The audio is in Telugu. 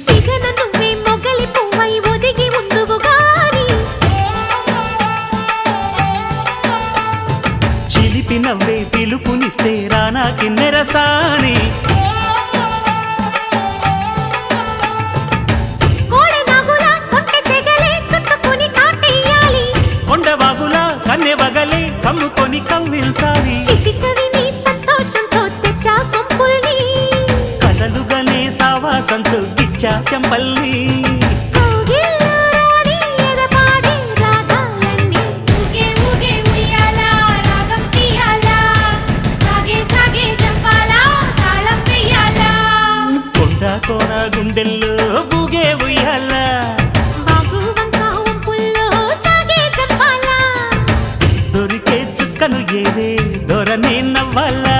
సిగన నువ్వే మొగలి పువ్వై ఒదిగి ఉందువు గాని చిలిపి నవ్వే పిలుపునిస్తే రానా కిన్నెరసాని కోడెనాగులా కొంటె సెగలే చుట్టుకొని కాటేయాలి కొండవాగులా కన్నెవగలే కమ్ముకొని కవ్విల్చాలి చిటికవి నీ సంతోషంతో తెచ్చా సొంపుల్ని కదలుగనే సావాసంతో గిచ్చా చెంపల్ని కోగిల్లో రాణి ఎదపాడే రాగాలన్నీ ఊగే ఊగే ఉయ్యాలా రాగం తీయాలా సాగే సాగే జంపాలా తాళం వేయాలా కొండ కోన గుండెల్లో బూగే ఉయ్యాల బాగు వంక ఉంపుల్లో సాగే జంపాలా దొరికే చుక్కను ఏరే దొరనే నవ్వాలా